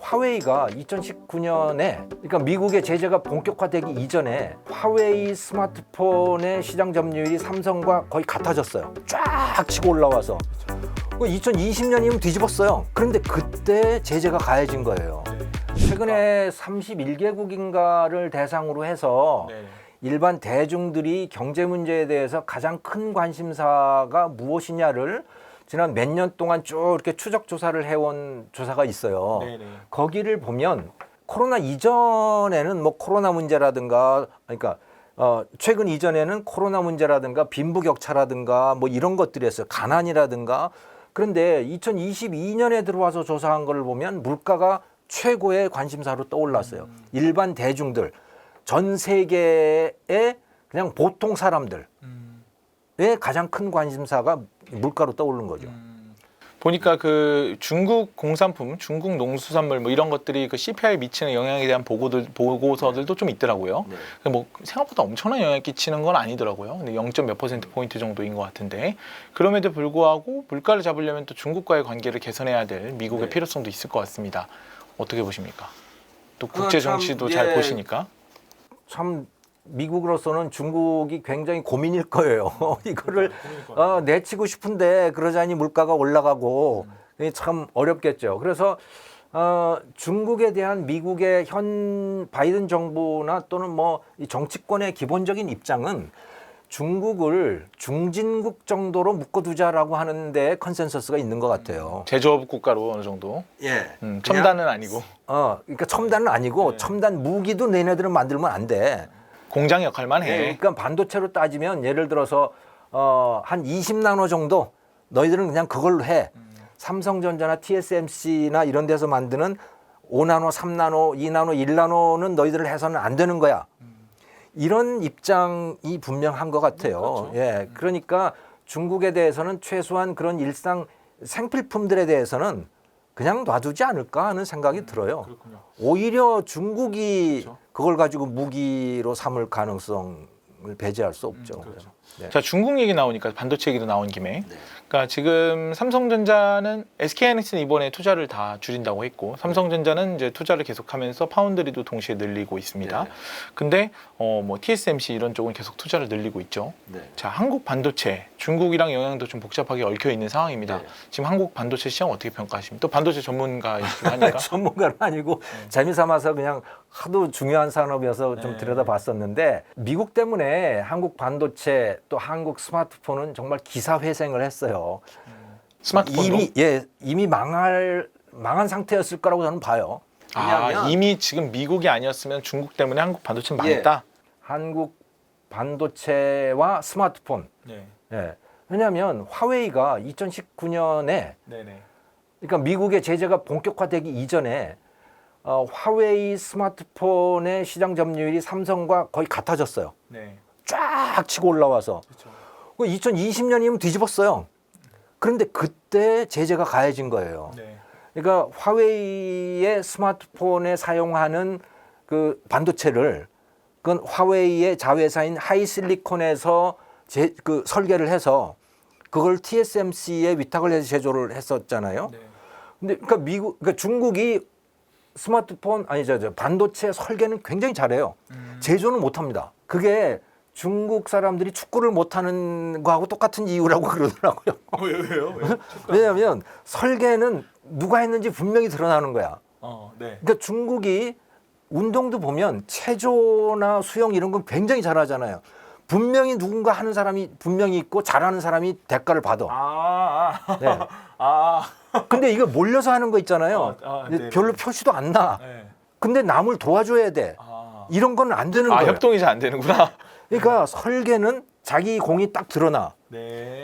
화웨이가 2019년에 그러니까 미국의 제재가 본격화되기 이전에 화웨이 스마트폰의 시장 점유율이 삼성과 거의 같아졌어요. 쫙 치고 올라와서 2020년이면 뒤집었어요. 그런데 그때 제재가 가해진 거예요. 최근에 31개국인가를 대상으로 해서 일반 대중들이 경제 문제에 대해서 가장 큰 관심사가 무엇이냐를 지난 몇 년 동안 쭉 이렇게 추적 조사를 해온 조사가 있어요. 거기를 보면 코로나 이전에는 뭐 코로나 문제라든가 그러니까 최근 이전에는 코로나 문제라든가 빈부격차라든가 뭐 이런 것들이었어요. 가난이라든가. 그런데 2022년에 들어와서 조사한 거를 보면 물가가 최고의 관심사로 떠올랐어요. 일반 대중들, 전 세계의 그냥 보통 사람들의 가장 큰 관심사가 물가로 떠오른 거죠. 보니까 그 중국 공산품, 중국 농수산물 뭐 이런 것들이 그 CPI에 미치는 영향에 대한 보고서들도 좀 있더라고요. 뭐 생각보다 엄청난 영향을 끼치는 건 아니더라고요. 근데 0.몇 퍼센트 포인트 정도인 것 같은데 그럼에도 불구하고 물가를 잡으려면 또 중국과의 관계를 개선해야 될 미국의 필요성도 있을 것 같습니다. 어떻게 보십니까? 또 국제 정치도 잘 보시니까. 참 미국으로서는 중국이 굉장히 고민일 거예요. 이거를 내치고 싶은데 그러자니 물가가 올라가고 참 어렵겠죠. 그래서 중국에 대한 미국의 현 바이든 정부나 또는 뭐 이 정치권의 기본적인 입장은 중국을 중진국 정도로 묶어두자라고 하는데 컨센서스가 있는 것 같아요. 제조업 국가로 어느 정도. 예. 첨단은 아니고. 그러니까 첨단은 아니고 첨단 무기도 너네들은 만들면 안 돼. 공장 역할만 해. 그러니까 반도체로 따지면 예를 들어서 한 20나노 정도 너희들은 그냥 그걸로 해. 삼성전자나 TSMC나 이런 데서 만드는 5나노, 3나노, 2나노, 1나노는 너희들 해서는 안 되는 거야. 이런 입장이 분명한 것 같아요. 그렇죠. 예, 그러니까 중국에 대해서는 최소한 그런 일상 생필품들에 대해서는 그냥 놔두지 않을까 하는 생각이 들어요. 그렇군요. 오히려 중국이 그렇죠. 그걸 가지고 무기로 삼을 가능성을 배제할 수 없죠. 그렇죠. 네. 자, 중국 얘기 나오니까 반도체 얘기도 나온 김에 그러니까 지금 삼성전자는 SK하이닉스는 이번에 투자를 다 줄인다고 했고 삼성전자는 이제 투자를 계속하면서 파운드리도 동시에 늘리고 있습니다. 근데 뭐 TSMC 이런 쪽은 계속 투자를 늘리고 있죠. 자, 한국 반도체 중국이랑 영향도 좀 복잡하게 얽혀 있는 상황입니다. 지금 한국 반도체 시장 어떻게 평가하십니까? 또 반도체 전문가이시긴 하니까. 전문가는 아니고 재미삼아서 그냥 하도 중요한 산업이어서 좀 들여다봤었는데 미국 때문에 한국 반도체 또 한국 스마트폰은 정말 기사회생을 했어요. 스마트폰도? 이미 망한 상태였을 거라고 저는 봐요. 이미 지금 미국이 아니었으면 중국 때문에 한국 반도체는 망했다? 한국 반도체와 스마트폰. 왜냐하면 화웨이가 2019년에 그러니까 미국의 제재가 본격화되기 이전에 화웨이 스마트폰의 시장 점유율이 삼성과 거의 같아졌어요. 쫙 치고 올라와서 2020년이면 뒤집었어요. 그런데 그때 제재가 가해진 거예요. 그러니까 화웨이의 스마트폰에 사용하는 그 반도체를 그건 화웨이의 자회사인 하이실리콘에서 그 설계를 해서 그걸 TSMC에 위탁을 해서 제조를 했었잖아요. 근데 그러니까 중국이 스마트폰 반도체 설계는 굉장히 잘해요. 제조는 못합니다. 그게 중국 사람들이 축구를 못하는 거하고 똑같은 이유라고 그러더라고요. 왜요? 왜냐하면 설계는 누가 했는지 분명히 드러나는 거야. 그러니까 중국이 운동도 보면 체조나 수영 이런 건 굉장히 잘하잖아요. 분명히 누군가 하는 사람이 분명히 있고 잘하는 사람이 대가를 받아. 근데 이거 몰려서 하는 거 있잖아요. 별로 표시도 안 나. 근데 남을 도와줘야 돼. 이런 건 안 되는 거예요. 협동이 잘 안 되는구나. 그러니까 설계는 자기 공이 딱 드러나.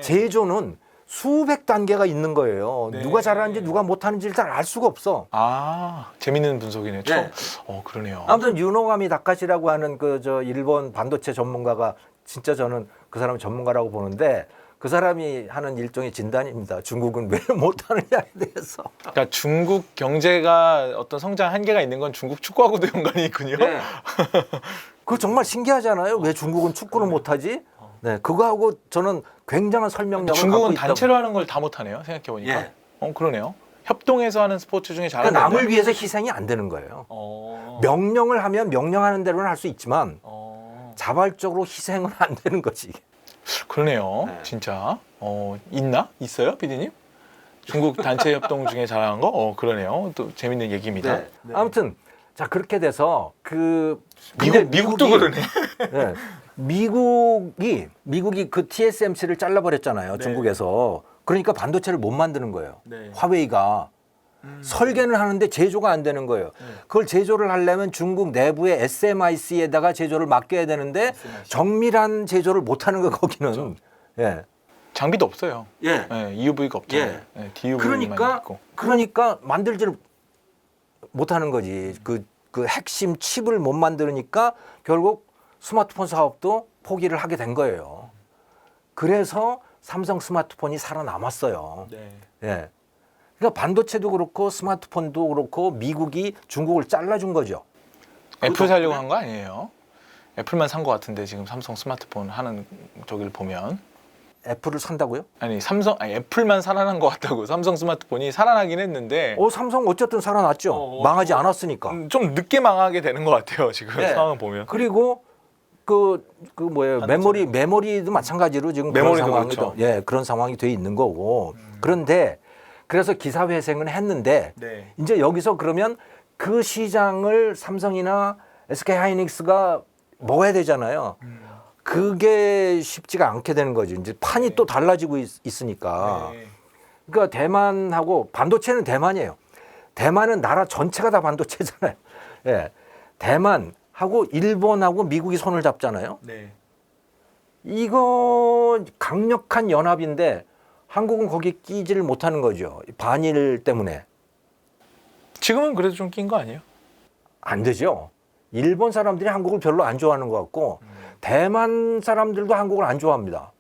제조는 수백 단계가 있는 거예요. 누가 잘하는지 누가 못하는지를 잘 알 수가 없어. 재밌는 분석이네요. 그러네요. 아무튼 유노가미 다카시라고 하는 일본 반도체 전문가가 진짜 저는 그 사람 전문가라고 보는데 그 사람이 하는 일종의 진단입니다. 중국은 왜 못하느냐에 대해서. 그러니까 중국 경제가 어떤 성장 한계가 있는 건 중국 축구하고도 연관이 있군요. 그거 정말 신기하잖아요. 왜 중국은 축구를 못하지? 그거하고 저는 굉장한 설명력을 갖고 중국은 있다고. 단체로 하는 걸 다 못하네요. 생각해 보니까. 그러네요. 협동해서 하는 스포츠 중에 잘하는 그러니까 남을 위해서 희생이 안 되는 거예요. 명령을 하면 명령하는 대로는 할 수 있지만 자발적으로 희생은 안 되는 거지. 그러네요. 네. 진짜. 있나? 있어요, 피디님? 중국 단체 협동 중에 잘하는 거? 그러네요. 또 재밌는 얘기입니다. 네. 아무튼 자 그렇게 돼서 미국도 그러네. 네. 미국이 그 TSMC를 잘라버렸잖아요. 네. 중국에서. 그러니까 반도체를 못 만드는 거예요. 네. 화웨이가 설계는 하는데 제조가 안 되는 거예요. 그걸 제조를 하려면 중국 내부의 SMIC에다가 제조를 맡겨야 되는데 정밀한 제조를 못 하는 거 거기는. 그렇죠. 예. 장비도 없어요. 예. EUV가 없잖아요. 예. 네, DUV만 있고. 그러니까 만들지를 못하는 거지. 그 핵심 칩을 못 만드니까 결국 스마트폰 사업도 포기를 하게 된 거예요. 그래서 삼성 스마트폰이 살아남았어요. 네. 예. 그러니까 반도체도 그렇고 스마트폰도 그렇고 미국이 중국을 잘라준 거죠. 애플 사려고 한 거 아니에요? 애플만 산 거 같은데 지금 삼성 스마트폰 하는 저기를 보면 애플을 산다고요? 아니 애플만 살아난 것 같다고. 삼성 스마트폰이 살아나긴 했는데 삼성 어쨌든 살아났죠. 망하지 않았으니까. 좀 늦게 망하게 되는 것 같아요. 지금 네. 상황을 보면. 그리고 메모리도 마찬가지로 지금 메모리도 그런 상황이 그렇죠. 그런 상황이 돼 있는 거고. 그런데 그래서 기사 회생은 했는데 네. 이제 여기서 그러면 그 시장을 삼성이나 SK 하이닉스가 먹어야 되잖아요. 그게 쉽지가 않게 되는 거죠. 이제 판이 또 달라지고 있으니까. 네. 그러니까 대만하고 반도체는 대만이에요. 대만은 나라 전체가 다 반도체잖아요. 예. 대만하고 일본하고 미국이 손을 잡잖아요. 네. 이거 강력한 연합인데 한국은 거기에 끼지를 못하는 거죠. 반일 때문에. 지금은 그래도 좀 낀 거 아니에요? 안 되죠. 일본 사람들이 한국을 별로 안 좋아하는 것 같고 대만 사람들도 한국을 안 좋아합니다.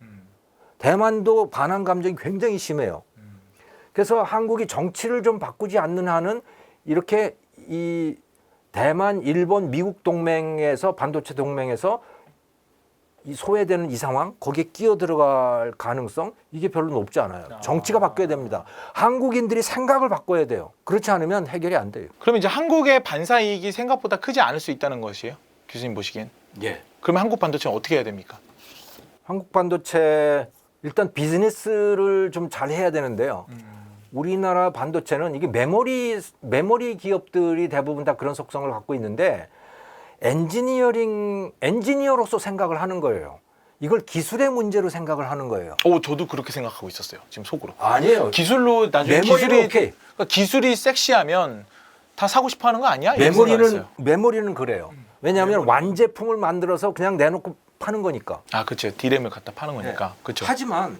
대만도 반한 감정이 굉장히 심해요. 그래서 한국이 정치를 좀 바꾸지 않는 한은 이렇게 이 대만, 일본, 미국 동맹에서 반도체 동맹에서 이 소외되는 이 상황 거기에 끼어 들어갈 가능성 이게 별로 높지 않아요. 정치가 바뀌어야 됩니다. 한국인들이 생각을 바꿔야 돼요. 그렇지 않으면 해결이 안 돼요. 그럼 이제 한국의 반사 이익이 생각보다 크지 않을 수 있다는 것이에요? 교수님 보시기엔. 예. 그러면 한국 반도체는 어떻게 해야 됩니까? 한국 반도체 일단 비즈니스를 좀 잘 해야 되는데요. 우리나라 반도체는 이게 메모리 기업들이 대부분 다 그런 속성을 갖고 있는데 엔지니어로서 생각을 하는 거예요. 이걸 기술의 문제로 생각을 하는 거예요. 저도 그렇게 생각하고 있었어요. 지금 속으로. 아니에요. 기술로 나중에 메모리는 오케이. 그러니까 기술이 섹시하면 다 사고 싶어하는 거 아니야? 이런 생각을 메모리는 그래요. 왜냐하면 완제품을 만들어서 그냥 내놓고 파는 거니까. 그렇죠. 디램을 갖다 파는 거니까. 그렇죠. 하지만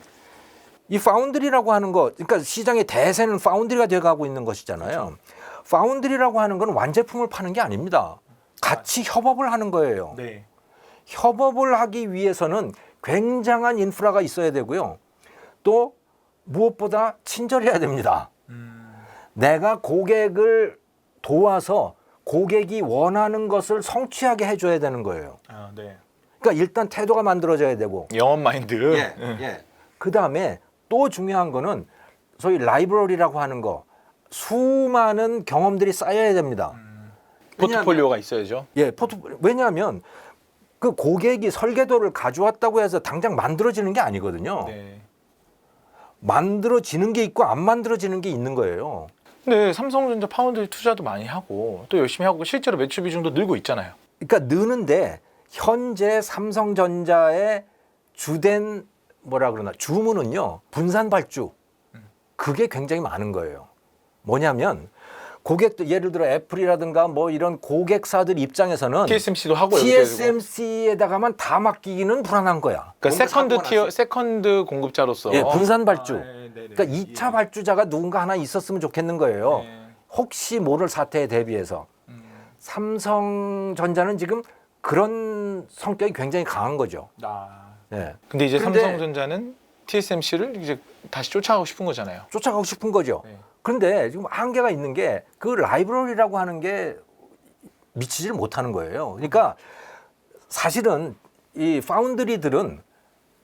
이 파운드리라고 하는 거, 그러니까 시장의 대세는 파운드리가 돼가고 있는 것이잖아요. 파운드리라고 하는 건 완제품을 파는 게 아닙니다. 같이 협업을 하는 거예요. 네. 협업을 하기 위해서는 굉장한 인프라가 있어야 되고요. 또 무엇보다 친절해야 됩니다. 내가 고객을 도와서 고객이 원하는 것을 성취하게 해줘야 되는 거예요. 네. 그러니까 일단 태도가 만들어져야 되고. 영업 마인드. 그 다음에 또 중요한 거는 소위 라이브러리라고 하는 거. 수많은 경험들이 쌓여야 됩니다. 포트폴리오가 있어야죠. 왜냐하면 그 고객이 설계도를 가져왔다고 해서 당장 만들어지는 게 아니거든요. 네. 만들어지는 게 있고 안 만들어지는 게 있는 거예요. 근데 삼성전자 파운드리 투자도 많이 하고 또 열심히 하고 실제로 매출 비중도 늘고 있잖아요. 그러니까 느는데 현재 삼성전자의 주된 주문은요. 분산 발주. 그게 굉장히 많은 거예요. 뭐냐면 고객들 예를 들어 애플이라든가 뭐 이런 고객사들 입장에서는 TSMC도 하고 TSMC에다가만 다 맡기기는 불안한 거야. 그러니까 세컨드 공급자로서 분산 발주. 네네. 그러니까 2차 발주자가 누군가 하나 있었으면 좋겠는 거예요. 네. 혹시 모를 사태에 대비해서. 삼성전자는 지금 그런 성격이 굉장히 강한 거죠. 네. 근데 이제 삼성전자는 TSMC를 이제 다시 쫓아가고 싶은 거잖아요. 쫓아가고 싶은 거죠. 네. 그런데 지금 한계가 있는 게 그 라이브러리라고 하는 게 미치지를 못하는 거예요. 그러니까 사실은 이 파운드리들은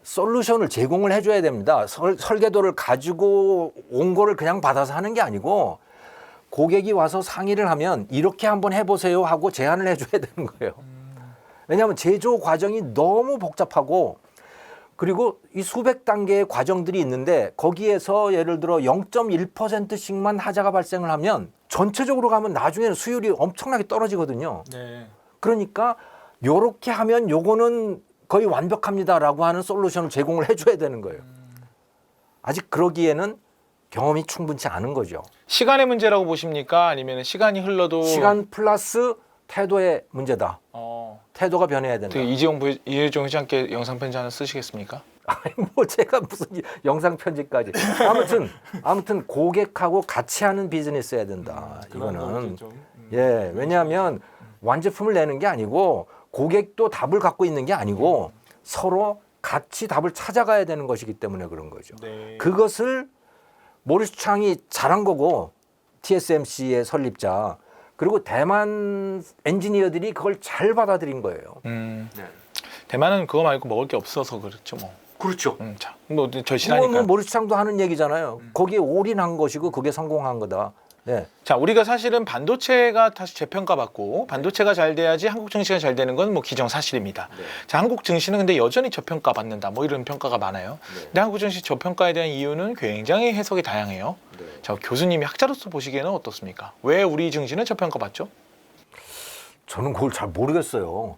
솔루션을 제공을 해줘야 됩니다. 설계도를 가지고 온 거를 그냥 받아서 하는 게 아니고 고객이 와서 상의를 하면 이렇게 한번 해보세요 하고 제안을 해줘야 되는 거예요. 왜냐하면 제조 과정이 너무 복잡하고 그리고 이 수백 단계의 과정들이 있는데 거기에서 예를 들어 0.1%씩만 하자가 발생을 하면 전체적으로 가면 나중에는 수율이 엄청나게 떨어지거든요. 네. 그러니까 요렇게 하면 요거는 거의 완벽합니다라고 하는 솔루션을 제공을 해줘야 되는 거예요. 아직 그러기에는 경험이 충분치 않은 거죠. 시간의 문제라고 보십니까? 아니면 시간이 흘러도 시간 플러스 태도의 문제다. 태도가 변해야 된다. 이재용 회장께 영상 편지 하나 쓰시겠습니까? 아니 뭐 제가 무슨 영상 편지까지. 아무튼 고객하고 같이 하는 비즈니스 해야 된다. 이거는 예, 왜냐하면 완제품을 내는 게 아니고 고객도 답을 갖고 있는 게 아니고 서로 같이 답을 찾아가야 되는 것이기 때문에 그런 거죠. 네. 그것을 모리스 창이 잘한 거고 TSMC의 설립자 그리고 대만 엔지니어들이 그걸 잘 받아들인 거예요. 네. 대만은 그거 말고 먹을 게 없어서 그렇죠, 뭐. 그렇죠. 자, 뭐 절실하니까. 뭐 모리스 창도 하는 얘기잖아요. 거기에 올인한 것이고 그게 성공한 거다. 네. 자, 우리가 사실은 반도체가 다시 재평가받고 반도체가 잘 돼야지 한국 증시가 잘 되는 건 뭐 기정사실입니다. 네. 자, 한국 증시는 근데 여전히 저평가받는다. 뭐 이런 평가가 많아요. 네. 근데 한국 증시 저평가에 대한 이유는 굉장히 해석이 다양해요. 네. 자, 교수님이 학자로서 보시기에는 어떻습니까? 왜 우리 증시는 저평가받죠? 저는 그걸 잘 모르겠어요.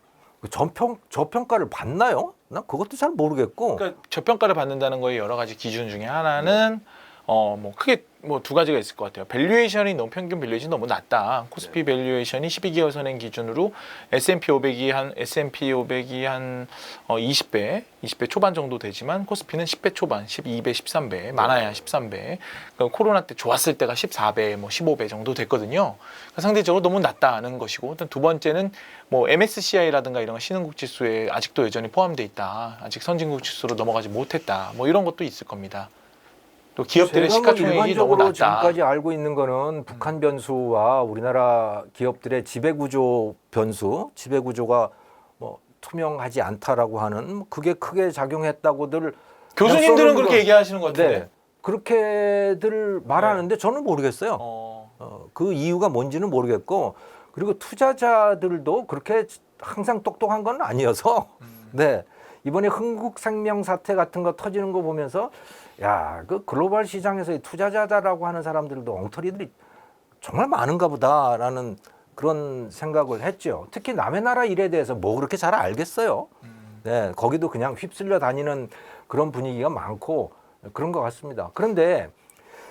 저평가를 받나요? 나 그것도 잘 모르겠고. 그러니까 저평가를 받는다는 거에 여러 가지 기준 중에 하나는 뭐 크게 뭐 두 가지가 있을 것 같아요. 밸류에이션이 너무 평균 밸류에이션이 너무 낮다. 코스피 밸류에이션이 12개월 선행 기준으로 S&P 500이 한 20배 초반 정도 되지만 코스피는 10배 초반, 12배, 13배, 많아야 13배. 그러니까 코로나 때 좋았을 때가 14배, 뭐 15배 정도 됐거든요. 그러니까 상대적으로 너무 낮다는 것이고, 일단 두 번째는 뭐 MSCI라든가 이런 신흥국 지수에 아직도 여전히 포함돼 있다. 아직 선진국 지수로 넘어가지 못했다. 뭐 이런 것도 있을 겁니다. 또 기업들의 시가총액이 너무 일반적으로 낮다. 지금까지 알고 있는 거는 북한 변수와 우리나라 기업들의 지배구조 변수, 지배구조가 뭐 투명하지 않다라고 하는 뭐 그게 크게 작용했다고들 교수님들은 그렇게 얘기하시는 것 같은데. 네, 그렇게들 말하는데 저는 모르겠어요. 그 이유가 뭔지는 모르겠고 그리고 투자자들도 그렇게 항상 똑똑한 건 아니어서 네 이번에 흥국생명 사태 같은 거 터지는 거 보면서 야, 그 글로벌 시장에서 투자자다라고 하는 사람들도 엉터리들이 정말 많은가 보다라는 그런 생각을 했죠. 특히 남의 나라 일에 대해서 뭐 그렇게 잘 알겠어요. 네, 거기도 그냥 휩쓸려 다니는 그런 분위기가 많고 그런 것 같습니다. 그런데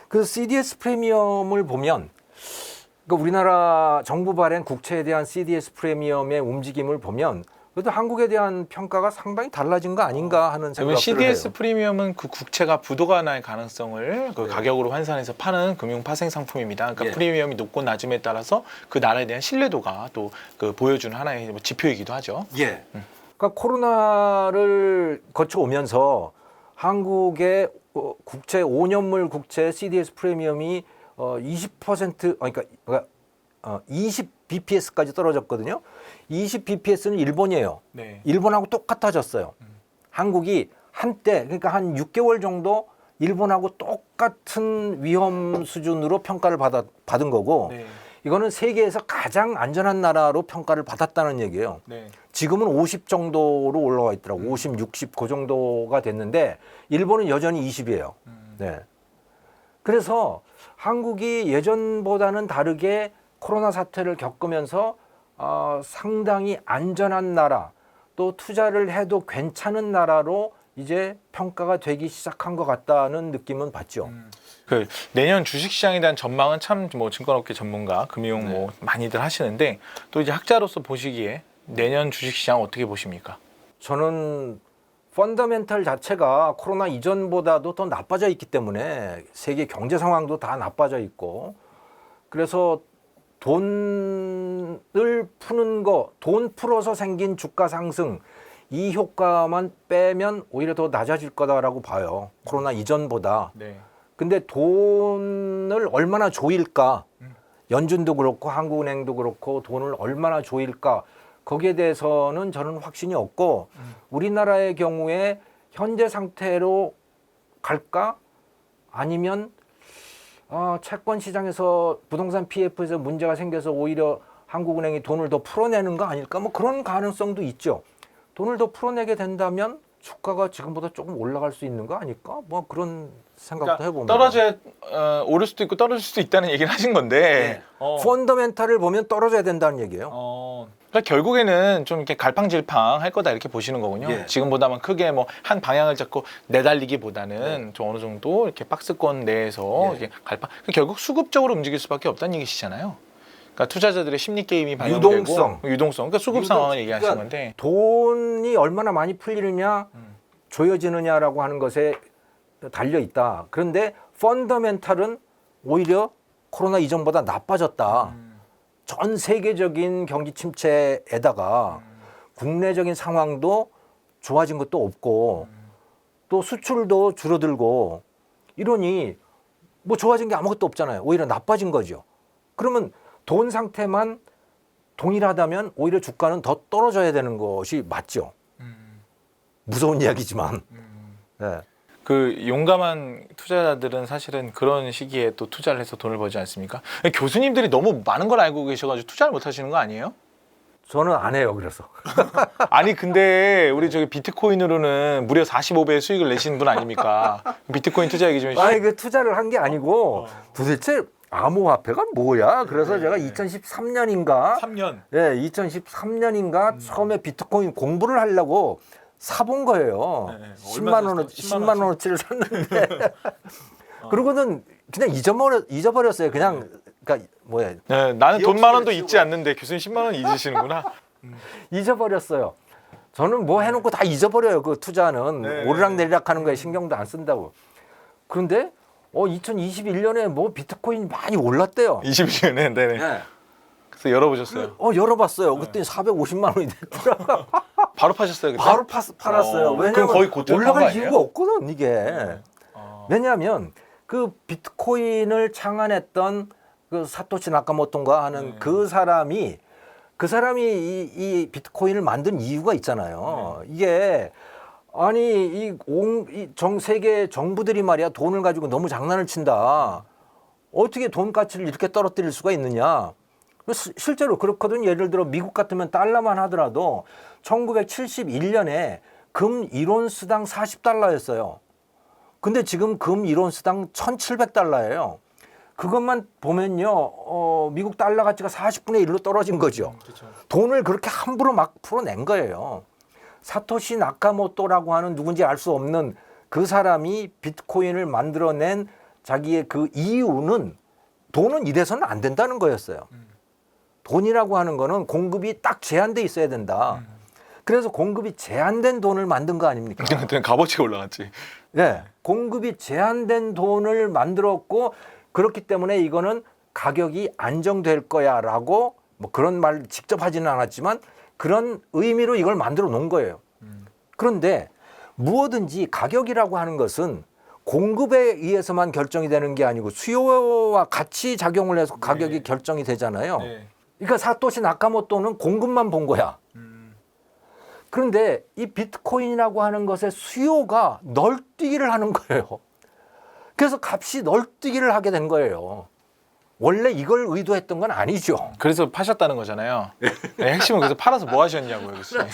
그 CDS 프리미엄을 보면 그러니까 우리나라 정부 발행 국채에 대한 CDS 프리미엄의 움직임을 보면 그래도 한국에 대한 평가가 상당히 달라진 거 아닌가 하는 생각을 CDS 해요. 프리미엄은 그 국채가 부도가 날 가능성을 그 네. 가격으로 환산해서 파는 금융 파생 상품입니다. 그러니까 예. 프리미엄이 높고 낮음에 따라서 그 나라에 대한 신뢰도가 또 그 보여주는 하나의 뭐 지표이기도 하죠. 예. 그러니까 코로나를 거쳐오면서 한국의 국채 5년물 국채 CDS 프리미엄이 20% 그러니까 20 BPS까지 떨어졌거든요. 20 BPS는 일본이에요. 네. 일본하고 똑같아졌어요. 한국이 한때 그러니까 한 6개월 정도 일본하고 똑같은 위험 수준으로 평가를 받은 거고 네. 이거는 세계에서 가장 안전한 나라로 평가를 받았다는 얘기예요. 네. 지금은 50 정도로 올라와 있더라고. 50, 60 그 정도가 됐는데 일본은 여전히 20이에요. 네. 그래서 한국이 예전보다는 다르게 코로나 사태를 겪으면서 상당히 안전한 나라 또 투자를 해도 괜찮은 나라로 이제 평가가 되기 시작한 것 같다는 느낌은 받죠. 그 내년 주식시장에 대한 전망은 참 뭐 증권업계 전문가, 금융 뭐 많이들 하시는데 또 이제 학자로서 보시기에 내년 주식시장 어떻게 보십니까? 저는 펀더멘털 자체가 코로나 이전보다도 더 나빠져 있기 때문에 세계 경제 상황도 다 나빠져 있고 그래서 돈을 푸는 거, 돈 풀어서 생긴 주가 상승 이 효과만 빼면 오히려 더 낮아질 거다라고 봐요. 코로나 이전보다. 네. 근데 돈을 얼마나 조일까? 연준도 그렇고 한국은행도 그렇고 돈을 얼마나 조일까? 거기에 대해서는 저는 확신이 없고 우리나라의 경우에 현재 상태로 갈까? 아니면 채권 시장에서 부동산 PF에서 문제가 생겨서 오히려 한국은행이 돈을 더 풀어내는 거 아닐까? 뭐 그런 가능성도 있죠. 돈을 더 풀어내게 된다면 주가가 지금보다 조금 올라갈 수 있는 거 아닐까? 뭐 그런 생각도 해보면 떨어져야 오를 수도 있고 떨어질 수도 있다는 얘기를 하신 건데 펀더멘탈을 보면 떨어져야 된다는 얘기예요. 그러니까 결국에는 좀 이렇게 갈팡질팡 할 거다 이렇게 보시는 거군요. 예. 지금보다만 크게 뭐 한 방향을 잡고 내달리기보다는 좀 어느 정도 이렇게 박스권 내에서 이렇게 결국 수급적으로 움직일 수밖에 없다는 얘기시잖아요. 그러니까 투자자들의 심리 게임이 반영되고 유동성. 그러니까 수급 상황을 얘기하시는 건데 돈이 얼마나 많이 풀리느냐, 조여지느냐라고 하는 것에 달려 있다. 그런데 펀더멘탈은 오히려 코로나 이전보다 나빠졌다. 전 세계적인 경기 침체에다가 국내적인 상황도 좋아진 것도 없고 또 수출도 줄어들고 이러니 뭐 좋아진 게 아무것도 없잖아요. 오히려 나빠진 거죠. 그러면 돈 상태만 동일하다면 오히려 주가는 더 떨어져야 되는 것이 맞죠. 무서운 이야기지만. 네. 그 용감한 투자자들은 사실은 그런 시기에 또 투자를 해서 돈을 벌지 않습니까? 교수님들이 너무 많은 걸 알고 계셔가지고 투자를 못 하시는 거 아니에요? 저는 안 해요. 그래서. 아니 근데 우리 저기 비트코인으로는 무려 45배의 수익을 내시는 분 아닙니까? 비트코인 투자 얘기 좀 해주세요. 아니 그 투자를 한 게 아니고 도대체 암호화폐가 뭐야? 그래서 제가 2013년인가 3년. 네, 2013년인가 처음에 비트코인 공부를 하려고 사본 거예요. 네, 10만 원어치를 샀는데 그러고는 그냥 잊어버렸어요. 그냥 그러니까 뭐야? 네, 나는 돈 만 원도 기억 잊지 않는데 교수님 10만 원 잊으시는구나. 잊어버렸어요. 저는 뭐 해놓고 다 잊어버려요. 그 투자는 네. 오르락내리락 하는 거에 신경도 안 쓴다고. 그런데 2021년에 뭐 비트코인 많이 올랐대요. 21년에 네네. 네. 그래서 열어보셨어요. 열어봤어요. 그때 450만 원이 됐더라고요. 바로 파셨어요 그때? 바로 팔았어요. 그럼 왜냐면 거의 고점 판거 올라갈 아니에요? 이유가 없거든 이게. 왜냐하면 그 비트코인을 창안했던 그 사토시 나카모토인가 하는 그 사람이 이 비트코인을 만든 이유가 있잖아요. 이게 아니 전 세계 정부들이 말이야 돈을 가지고 너무 장난을 친다. 어떻게 돈 가치를 이렇게 떨어뜨릴 수가 있느냐. 실제로 그렇거든. 예를 들어 미국 같으면 달러만 하더라도 1971년에 금 1온스당 40달러였어요. 근데 지금 금 1온스당 1,700달러예요. 그것만 보면요, 미국 달러 가치가 40분의 1로 떨어진 거죠. 그렇죠. 돈을 그렇게 함부로 막 풀어낸 거예요. 사토시 나카모토라고 하는 누군지 알 수 없는 그 사람이 비트코인을 만들어낸 자기의 그 이유는 돈은 이래서는 안 된다는 거였어요. 돈이라고 하는 거는 공급이 딱 제한돼 있어야 된다. 그래서 공급이 제한된 돈을 만든 거 아닙니까? 그때는 값어치가 올라갔지. 네, 공급이 제한된 돈을 만들었고 그렇기 때문에 이거는 가격이 안정될 거야라고 뭐 그런 말 직접 하지는 않았지만 그런 의미로 이걸 만들어 놓은 거예요. 그런데 무엇든지 가격이라고 하는 것은 공급에 의해서만 결정이 되는 게 아니고 수요와 같이 작용을 해서 가격이 결정이 되잖아요. 네. 그러니까 사토시 나카모토는 공급만 본 거야. 그런데 이 비트코인이라고 하는 것의 수요가 널뛰기를 하는 거예요. 그래서 값이 널뛰기를 하게 된 거예요. 원래 이걸 의도했던 건 아니죠. 그래서 파셨다는 거잖아요. 네, 핵심은 그래서 팔아서 뭐 하셨냐고요, 교수님.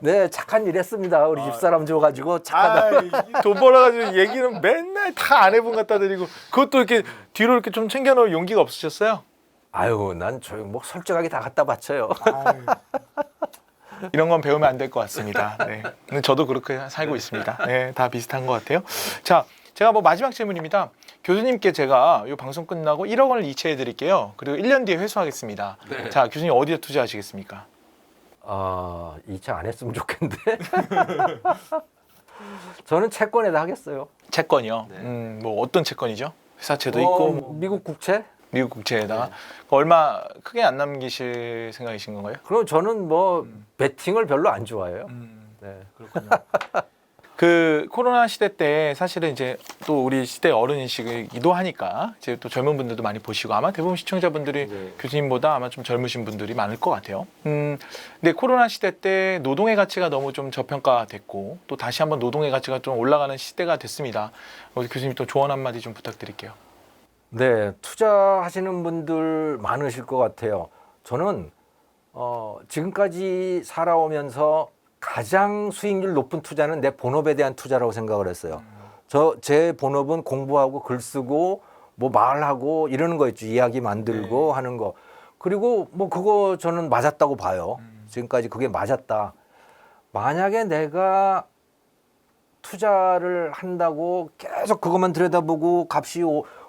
네, 착한 일 했습니다. 우리 집사람 줘가지고 착하다. 돈 벌어가지고 얘기는 맨날 다 아내분 갖다 드리고 그것도 이렇게 뒤로 이렇게 좀 챙겨놓을 용기가 없으셨어요? 아유, 난 뭐 솔직하게 다 갖다 바쳐요. 이런 건 배우면 안 될 것 같습니다. 네. 근데 저도 그렇게 살고 있습니다. 네, 다 비슷한 것 같아요. 자, 제가 뭐 마지막 질문입니다. 교수님께 제가 이 방송 끝나고 1억 원을 이체해 드릴게요. 그리고 1년 뒤에 회수하겠습니다. 네. 자, 교수님 어디에 투자하시겠습니까? 이체 안 했으면 좋겠는데. 저는 채권에다 하겠어요. 채권이요. 네. 뭐 어떤 채권이죠? 회사채도 있고 뭐 미국 국채? 미국 국채에다가 얼마 크게 안 남기실 생각이신 건가요? 그럼 저는 뭐 베팅을 별로 안 좋아해요. 네. 그렇군요. 그 코로나 시대 때 사실은 이제 또 우리 시대 어른이시기도 하니까 이제 또 젊은 분들도 많이 보시고 아마 대부분 시청자분들이 네. 교수님보다 아마 좀 젊으신 분들이 많을 것 같아요. 근데 코로나 시대 때 노동의 가치가 너무 좀 저평가됐고 또 다시 한번 노동의 가치가 좀 올라가는 시대가 됐습니다. 우리 교수님 또 조언 한마디 좀 부탁드릴게요. 네, 투자하시는 분들 많으실 것 같아요. 저는 지금까지 살아오면서 가장 수익률 높은 투자는 내 본업에 대한 투자라고 생각을 했어요. 제 본업은 공부하고 글 쓰고 뭐 말하고 이러는 거 있죠. 이야기 만들고 하는 거. 그리고 뭐 그거 저는 맞았다고 봐요. 지금까지 그게 맞았다. 만약에 내가 투자를 한다고 계속 그것만 들여다보고 값이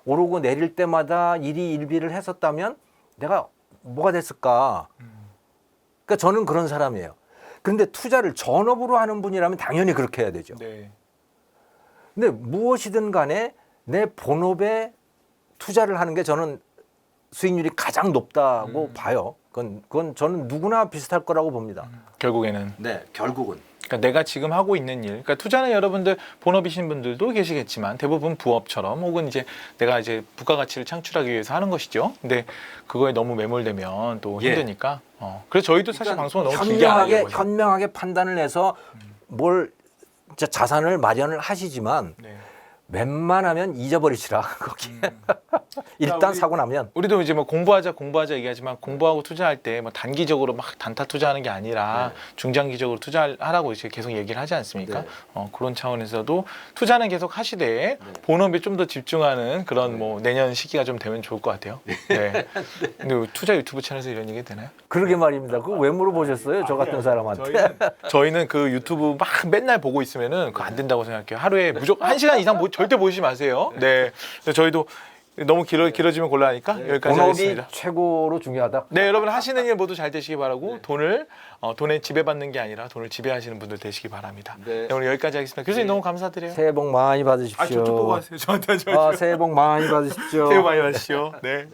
오르고 내릴 때마다 일희일비를 했었다면 내가 뭐가 됐을까? 그러니까 저는 그런 사람이에요. 그런데 투자를 전업으로 하는 분이라면 당연히 그렇게 해야 되죠. 네. 근데 무엇이든 간에 내 본업에 투자를 하는 게 저는 수익률이 가장 높다고 봐요. 그건 저는 누구나 비슷할 거라고 봅니다. 결국에는. 네, 결국은. 그러니까 내가 지금 하고 있는 일, 그러니까 투자는 여러분들 본업이신 분들도 계시겠지만 대부분 부업처럼 혹은 이제 내가 이제 부가가치를 창출하기 위해서 하는 것이죠. 근데 그거에 너무 매몰되면 또 예. 힘드니까. 그래서 저희도 사실 방송을 너무 길게 안 하려고 해요. 현명하게 판단을 해서 뭘 진짜 자산을 마련을 하시지만 네. 웬만하면 잊어버리시라 거기. 일단 우리- 사고 나면. 우리도 이제 뭐 공부하자 얘기하지만 공부하고 투자할 때 뭐 단기적으로 막 단타 투자하는 게 아니라 중장기적으로 투자하라고 이제 계속 얘기를 하지 않습니까? 네. 그런 차원에서도 투자는 계속 하시되 본업에 좀 더 집중하는 그런 뭐 내년 시기가 좀 되면 좋을 것 같아요. 네. 근데 투자 유튜브 채널에서 이런 얘기 되나요? 그러게 말입니다. 그거 왜 물어보셨어요? 저 같은 사람한테. 저희는 그 유튜브 막 맨날 보고 있으면은 그거 안 된다고 생각해요. 하루에 무조건 1시간 이상 절대 보시지 마세요. 네. 그래서 저희도 너무 길어지면 곤란하니까 여기까지 본업이 하겠습니다. 최고로 중요하다. 네, 여러분 하시는 일 모두 잘 되시기 바라고 돈에 지배받는 게 아니라 돈을 지배하시는 분들 되시기 바랍니다. 네. 네, 오늘 여기까지 하겠습니다. 교수님 너무 감사드려요. 새해 복 많이 받으십시오. 저쪽 보고 하세요. 저한테 새해 복 많이 받으십시오. 새해 복 많이 받으십시오. 네.